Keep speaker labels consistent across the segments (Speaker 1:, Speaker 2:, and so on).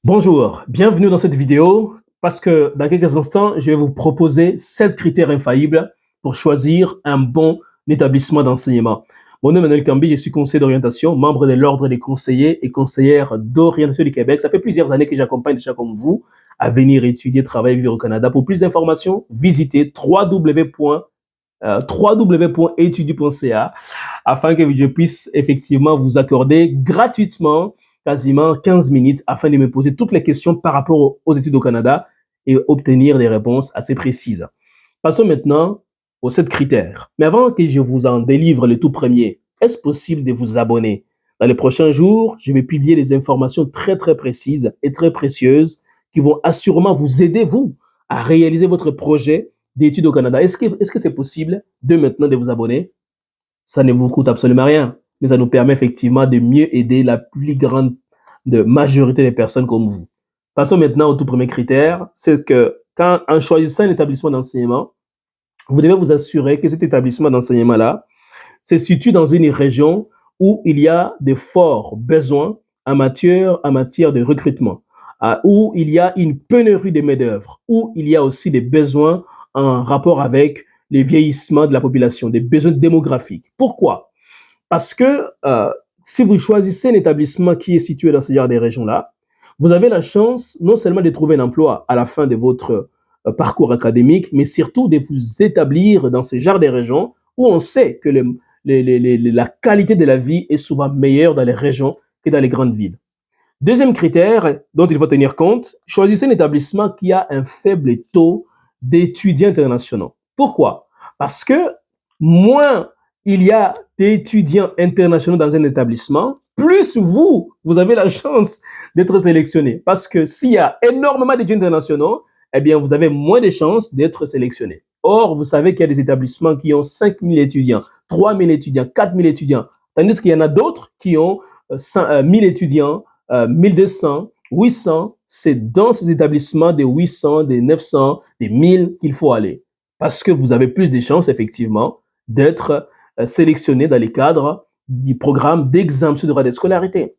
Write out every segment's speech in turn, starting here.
Speaker 1: Bonjour, bienvenue dans cette vidéo parce que dans quelques instants, je vais vous proposer 7 critères infaillibles pour choisir un bon établissement d'enseignement. Mon nom est Emmanuel Kambi, je suis conseiller d'orientation, membre de l'Ordre des conseillers et conseillères d'orientation du Québec. Ça fait plusieurs années que j'accompagne des gens comme vous à venir étudier, travailler, vivre au Canada. Pour plus d'informations, visitez www.etudie.ca afin que je puisse effectivement vous accorder gratuitement quasiment 15 minutes afin de me poser toutes les questions par rapport aux études au Canada et obtenir des réponses assez précises. Passons maintenant aux 7 critères. Mais avant que je vous en délivre le tout premier, est-ce possible de vous abonner? Dans les prochains jours, je vais publier des informations très précises et très précieuses qui vont assurément vous aider, vous, à réaliser votre projet d'études au Canada. Est-ce que c'est possible de maintenant de vous abonner? Ça ne vous coûte absolument rien, mais ça nous permet effectivement de mieux aider la plus grande majorité des personnes comme vous. Passons maintenant au tout premier critère, c'est que quand en choisissant un établissement d'enseignement, vous devez vous assurer que cet établissement d'enseignement-là se situe dans une région où il y a de forts besoins en matière de recrutement, où il y a une pénurie de main-d'œuvre, où il y a aussi des besoins en rapport avec le vieillissement de la population, des besoins démographiques. Pourquoi? Parce que si vous choisissez un établissement qui est situé dans ce genre de régions-là, vous avez la chance non seulement de trouver un emploi à la fin de votre parcours académique, mais surtout de vous établir dans ce genre de régions où on sait que la qualité de la vie est souvent meilleure dans les régions que dans les grandes villes. Deuxième critère dont il faut tenir compte, choisissez un établissement qui a un faible taux d'étudiants internationaux. Pourquoi? Parce que moins il y a d'étudiants internationaux dans un établissement, plus vous avez la chance d'être sélectionné. Parce que s'il y a énormément d'étudiants internationaux, eh bien, vous avez moins de chances d'être sélectionné. Or, vous savez qu'il y a des établissements qui ont 5 000 étudiants, 3 000 étudiants, 4 000 étudiants, tandis qu'il y en a d'autres qui ont 1 000 étudiants, 1200, 800, c'est dans ces établissements des 800, des 900, des 1000 qu'il faut aller. Parce que vous avez plus de chances, effectivement, d'être sélectionné dans les cadres du programme d'exemption de droit de scolarité.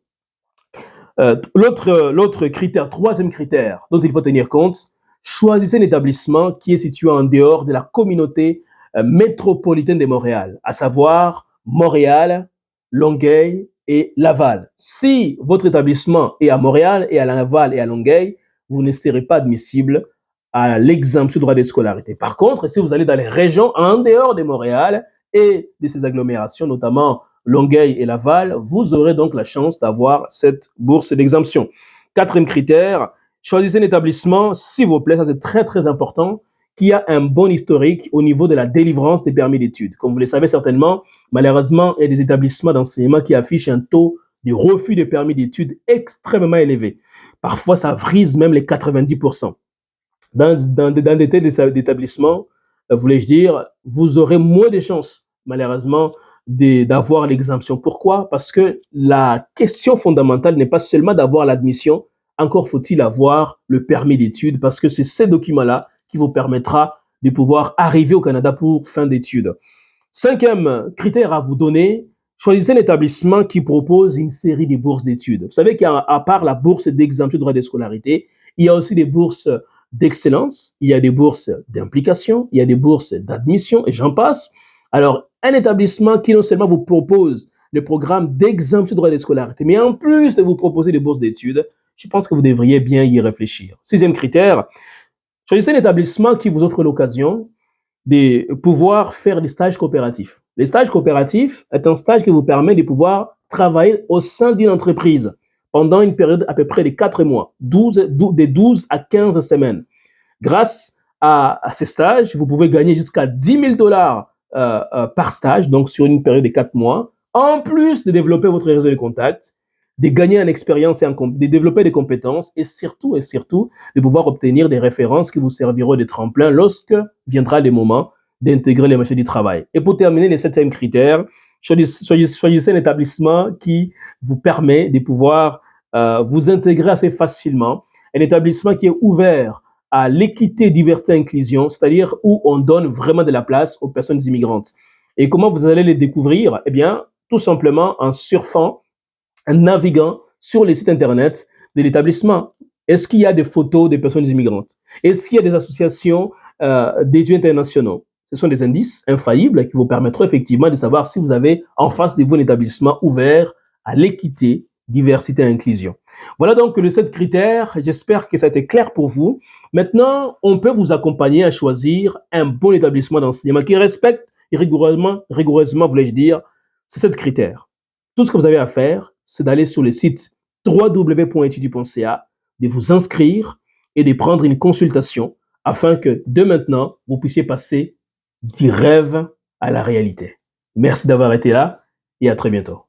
Speaker 1: L'autre critère, troisième critère dont il faut tenir compte, choisissez un établissement qui est situé en dehors de la communauté métropolitaine de Montréal, à savoir Montréal, Longueuil et Laval. Si votre établissement est à Montréal et à Laval et à Longueuil, vous ne serez pas admissible à l'exemption de droit de scolarité. Par contre, si vous allez dans les régions en dehors de Montréal et de ces agglomérations, notamment Longueuil et Laval, vous aurez donc la chance d'avoir cette bourse d'exemption. Quatrième critère, choisissez un établissement, s'il vous plaît, ça c'est très important, qui a un bon historique au niveau de la délivrance des permis d'études. Comme vous le savez certainement, malheureusement, il y a des établissements d'enseignement qui affichent un taux de refus de permis d'études extrêmement élevé. Parfois, ça frise même les 90%. Dans des tels établissements, voulais-je dire, vous aurez moins de chances, malheureusement, d'avoir l'exemption. Pourquoi? Parce que la question fondamentale n'est pas seulement d'avoir l'admission, encore faut-il avoir le permis d'études, parce que c'est ces documents-là qui vous permettra de pouvoir arriver au Canada pour fin d'études. Cinquième critère à vous donner, choisissez un établissement qui propose une série de bourses d'études. Vous savez qu'à part la bourse d'exemption de droit de scolarité, il y a aussi des bourses d'excellence, il y a des bourses d'implication, il y a des bourses d'admission et j'en passe. Alors, un établissement qui non seulement vous propose le programme d'exemption de droit de scolarité, mais en plus de vous proposer des bourses d'études, je pense que vous devriez bien y réfléchir. Sixième critère, choisissez un établissement qui vous offre l'occasion de pouvoir faire des stages coopératifs. Les stages coopératifs est un stage qui vous permet de pouvoir travailler au sein d'une entreprise pendant une période à peu près de 4 mois, de 12 à 15 semaines. Grâce à ces stages, vous pouvez gagner jusqu'à 10 000 dollars par stage, donc sur une période de 4 mois, en plus de développer votre réseau de contacts, de gagner en expérience et de développer des compétences et surtout, de pouvoir obtenir des références qui vous serviront de tremplin lorsque viendra le moment d'intégrer les marchés du travail. Et pour terminer, le septième critère, choisissez un établissement qui vous permet de pouvoir vous intégrer assez facilement, un établissement qui est ouvert à l'équité, diversité, inclusion, c'est-à-dire où on donne vraiment de la place aux personnes immigrantes. Et comment vous allez les découvrir? Eh bien, tout simplement en surfant, en naviguant sur les sites internet de l'établissement. Est-ce qu'il y a des photos des personnes immigrantes? Est-ce qu'il y a des associations d'études internationaux? Ce sont des indices infaillibles qui vous permettront effectivement de savoir si vous avez en face de vous un établissement ouvert à l'équité, diversité et inclusion. Voilà donc les 7 critères. J'espère que ça a été clair pour vous. Maintenant, on peut vous accompagner à choisir un bon établissement d'enseignement qui respecte rigoureusement, voulais-je dire, ces 7 critères. Tout ce que vous avez à faire, c'est d'aller sur le site www.etudu.ca, de vous inscrire et de prendre une consultation afin que, de maintenant, vous puissiez passer du rêve à la réalité. Merci d'avoir été là et à très bientôt.